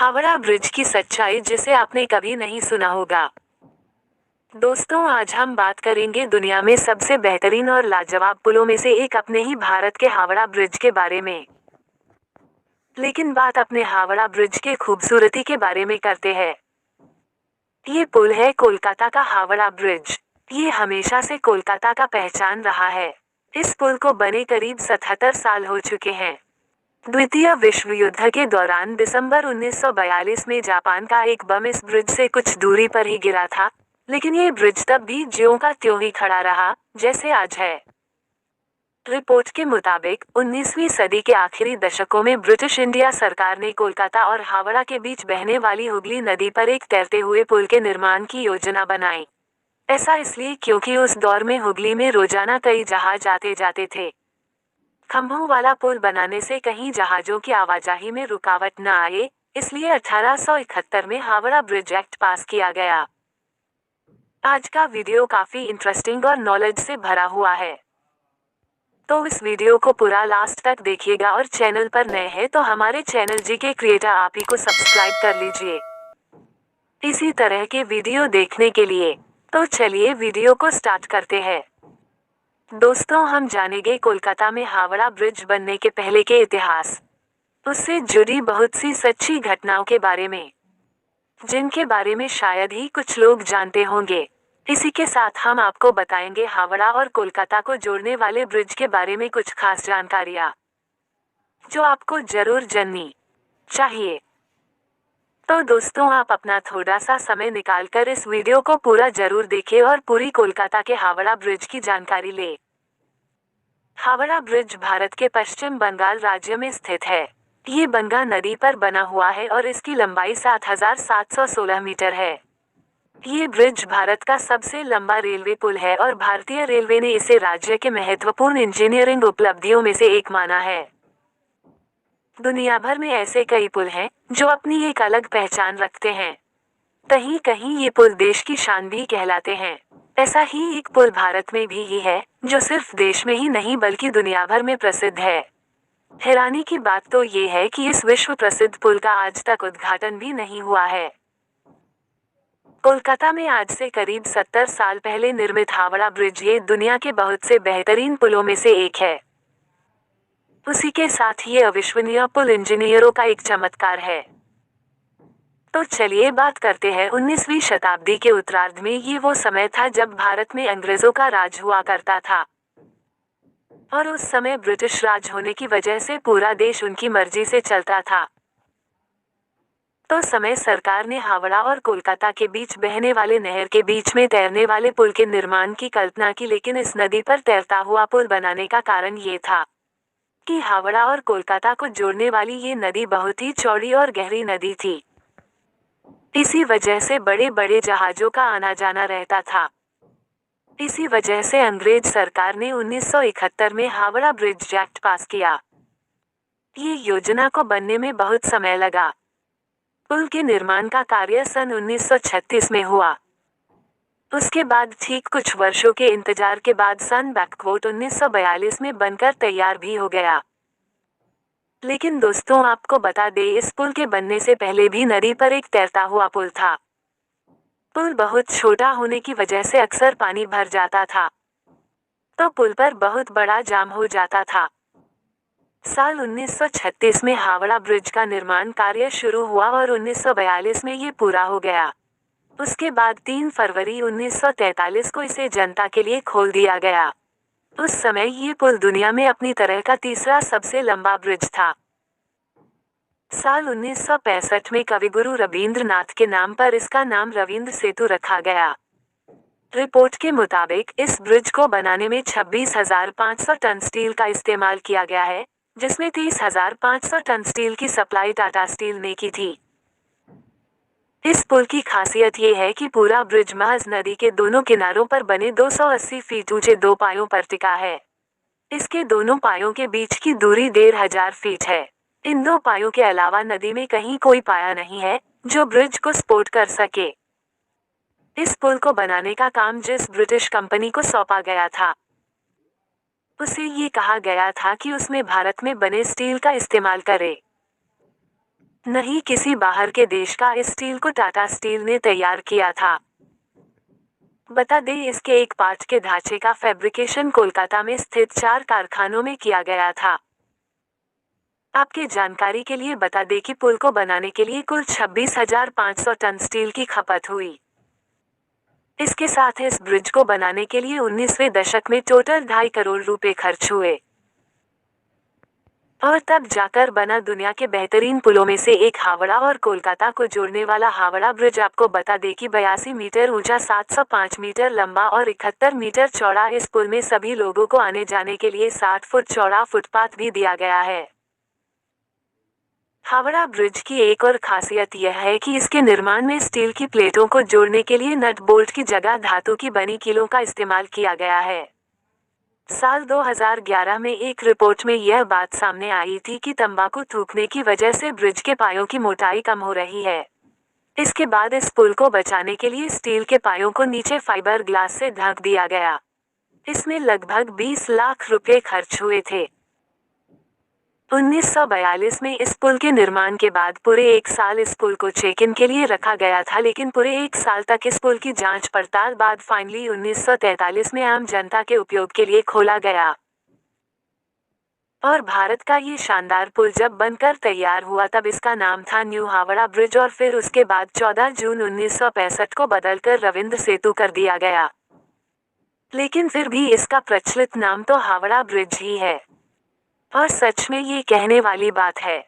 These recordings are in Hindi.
हावड़ा ब्रिज की सच्चाई जिसे आपने कभी नहीं सुना होगा। दोस्तों, आज हम बात करेंगे दुनिया में सबसे बेहतरीन और लाजवाब पुलों में से एक अपने ही भारत के हावड़ा ब्रिज के बारे में। लेकिन बात अपने हावड़ा ब्रिज के खूबसूरती के बारे में करते हैं। ये पुल है कोलकाता का हावड़ा ब्रिज। ये हमेशा से कोलकाता का पहचान रहा है। इस पुल को बने करीब 77 साल हो चुके हैं। द्वितीय विश्व युद्ध के दौरान दिसंबर 1942 में जापान का एक बम इस ब्रिज से कुछ दूरी पर ही गिरा था, लेकिन ये ब्रिज तब भी ज्यों का त्यों ही खड़ा रहा, जैसे आज है। रिपोर्ट के मुताबिक 19वीं सदी के आखिरी दशकों में ब्रिटिश इंडिया सरकार ने कोलकाता और हावड़ा के बीच बहने वाली हुगली नदी पर एक तैरते हुए पुल के निर्माण की योजना बनाई। ऐसा इसलिए क्योंकि उस दौर में हुगली में रोजाना कई जहाज आते जाते थे। खंभों वाला पुल बनाने से कहीं जहाजों की आवाजाही में रुकावट न आए, इसलिए 1871 में हावड़ा ब्रिज एक्ट पास किया गया। आज का वीडियो काफी इंटरेस्टिंग और नॉलेज से भरा हुआ है, तो इस वीडियो को पूरा लास्ट तक देखिएगा और चैनल पर नए हैं तो हमारे चैनल जी के क्रिएटर आप ही को सब्सक्राइब कर लीजिए इसी तरह के वीडियो देखने के लिए। तो चलिए वीडियो को स्टार्ट करते हैं। दोस्तों, हम जानेंगे कोलकाता में हावड़ा ब्रिज बनने के पहले के इतिहास, उससे जुड़ी बहुत सी सच्ची घटनाओं के बारे में, जिनके बारे में शायद ही कुछ लोग जानते होंगे। इसी के साथ हम आपको बताएंगे हावड़ा और कोलकाता को जोड़ने वाले ब्रिज के बारे में कुछ खास जानकारियां, जो आपको जरूर जाननी चाहिए। तो दोस्तों, आप अपना थोड़ा सा समय निकालकर इस वीडियो को पूरा जरूर देखें और पूरी कोलकाता के हावड़ा ब्रिज की जानकारी ले। हावड़ा ब्रिज भारत के पश्चिम बंगाल राज्य में स्थित है। ये गंगा नदी पर बना हुआ है और इसकी लंबाई 7,716 मीटर है। ये ब्रिज भारत का सबसे लंबा रेलवे पुल है और भारतीय रेलवे ने इसे राज्य के महत्वपूर्ण इंजीनियरिंग उपलब्धियों में से एक माना है। दुनिया भर में ऐसे कई पुल हैं जो अपनी एक अलग पहचान रखते हैं। कहीं कहीं ये पुल देश की शान भी कहलाते हैं। ऐसा ही एक पुल भारत में भी ही है, जो सिर्फ देश में ही नहीं बल्कि दुनिया भर में प्रसिद्ध है। हैरानी की बात तो ये है कि इस विश्व प्रसिद्ध पुल का आज तक उद्घाटन भी नहीं हुआ है। कोलकाता में आज से करीब 70 साल पहले निर्मित हावड़ा ब्रिज ये दुनिया के बहुत से बेहतरीन पुलों में से एक है। उसी के साथ ये अविश्वसनीय पुल इंजीनियरों का एक चमत्कार है। तो चलिए बात करते हैं 19वीं शताब्दी के उत्तरार्ध में। ये वो समय था जब भारत में अंग्रेजों का राज हुआ करता था, और उस समय ब्रिटिश राज होने की वजह से पूरा देश उनकी मर्जी से चलता था। तो समय सरकार ने हावड़ा और कोलकाता के बीच बहने वाले नहर के बीच में तैरने वाले पुल के निर्माण की कल्पना की, लेकिन इस नदी पर तैरता हुआ पुल बनाने का कारण ये था कि हावड़ा और कोलकाता को जोड़ने वाली ये नदी बहुत ही चौड़ी और गहरी नदी थी। इसी वजह से बड़े बड़े जहाजों का आना जाना रहता था। इसी वजह से अंग्रेज सरकार ने 1971 में हावड़ा ब्रिज एक्ट पास किया। ये योजना को बनने में बहुत समय लगा। पुल के निर्माण का कार्य सन 1936 में हुआ। उसके बाद ठीक कुछ वर्षों के इंतजार के बाद सन 1942 में बनकर तैयार भी हो गया। लेकिन दोस्तों, आपको बता दें, इस पुल के बनने से पहले भी नदी पर एक तैरता हुआ पुल था। पुल बहुत छोटा होने की वजह से अक्सर पानी भर जाता था, तो पुल पर बहुत बड़ा जाम हो जाता था। साल 1936 में हावड़ा ब्रिज का निर्माण कार्य शुरू हुआ और 1942 में ये पूरा हो गया। उसके बाद 3 फरवरी 1943 को इसे जनता के लिए खोल दिया गया। उस समय ये पुल दुनिया में अपनी तरह का तीसरा सबसे लंबा ब्रिज था। साल 1965 में कविगुरु रवींद्रनाथ के नाम पर इसका नाम रविंद्र सेतु रखा गया। रिपोर्ट के मुताबिक इस ब्रिज को बनाने में 26,500 टन स्टील का इस्तेमाल किया गया है, जिसमें 30,500 टन स्टील की सप्लाई टाटा स्टील ने की थी। इस पुल की खासियत ये है कि पूरा ब्रिज महज नदी के दोनों किनारों पर बने 280 फीट ऊंचे 2 पायों पर टिका है। इसके दोनों पायों के बीच की दूरी 1,500 फीट है। इन 2 पायों के अलावा नदी में कहीं कोई पाया नहीं है जो ब्रिज को सपोर्ट कर सके। इस पुल को बनाने का काम जिस ब्रिटिश कंपनी को सौंपा गया था, उसे ये कहा गया था कि उसमें भारत में बने स्टील का इस्तेमाल करे। नहीं किसी बाहर के देश का। इस स्टील को टाटा स्टील ने तैयार किया था। बता दें इसके एक पार्ट के ढांचे का फैब्रिकेशन कोलकाता में स्थित 4 कारखानों में किया गया था। आपके जानकारी के लिए बता दें कि पुल को बनाने के लिए कुल 26,500 टन स्टील की खपत हुई। इसके साथ इस ब्रिज को बनाने के लिए 19वें दशक में टोटल 2.5 करोड़ रुपए खर्च हुए और तब जाकर बना दुनिया के बेहतरीन पुलों में से एक हावड़ा और कोलकाता को जोड़ने वाला हावड़ा ब्रिज। आपको बता दें कि 82 मीटर ऊंचा, 705 मीटर लंबा और 71 मीटर चौड़ा इस पुल में सभी लोगों को आने जाने के लिए 60 फुट चौड़ा फुटपाथ भी दिया गया है। हावड़ा ब्रिज की एक और खासियत यह है कि इसके निर्माण में स्टील की प्लेटों को जोड़ने के लिए नट बोल्ट की जगह धातु की बनी कीलों का इस्तेमाल किया गया है। साल 2011 में एक रिपोर्ट में यह बात सामने आई थी कि तंबाकू थूकने की वजह से ब्रिज के पायों की मोटाई कम हो रही है। इसके बाद इस पुल को बचाने के लिए स्टील के पायों को नीचे फाइबर ग्लास से ढक दिया गया। इसमें लगभग 20 लाख रुपए खर्च हुए थे। 1942 में इस पुल के निर्माण के बाद पूरे 1 साल इस पुल को चेक इन के लिए रखा गया था, लेकिन पूरे 1 साल तक इस पुल की जांच पड़ताल बाद फाइनली 1943 में आम जनता के उपयोग के लिए खोला गया। और भारत का ये शानदार पुल जब बनकर तैयार हुआ तब इसका नाम था न्यू हावड़ा ब्रिज और फिर उसके बाद 14 जून 1965 को बदलकर रविंद्र सेतु कर दिया गया। लेकिन फिर भी इसका प्रचलित नाम तो हावड़ा ब्रिज ही है। और सच में ये कहने वाली बात है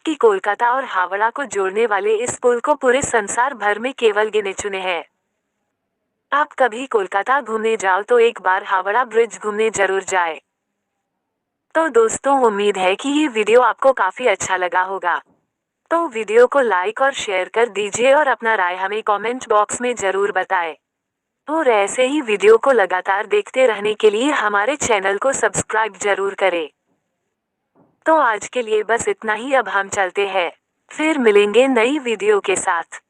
कि कोलकाता और हावड़ा को जोड़ने वाले इस पुल को पूरे संसार भर में केवल गिने चुने हैं। आप कभी कोलकाता घूमने जाओ तो एक बार हावड़ा ब्रिज घूमने जरूर जाए। तो दोस्तों, उम्मीद है कि ये वीडियो आपको काफी अच्छा लगा होगा। तो वीडियो को लाइक और शेयर कर दीजिए और अपना राय हमें कमेंट बॉक्स में जरूर बताएं। और ऐसे ही वीडियो को लगातार देखते रहने के लिए हमारे चैनल को सब्सक्राइब जरूर करें। तो आज के लिए बस इतना ही। अब हम चलते हैं, फिर मिलेंगे नई वीडियो के साथ।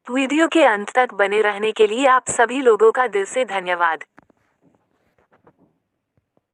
वीडियो के अंत तक बने रहने के लिए आप सभी लोगों का दिल से धन्यवाद।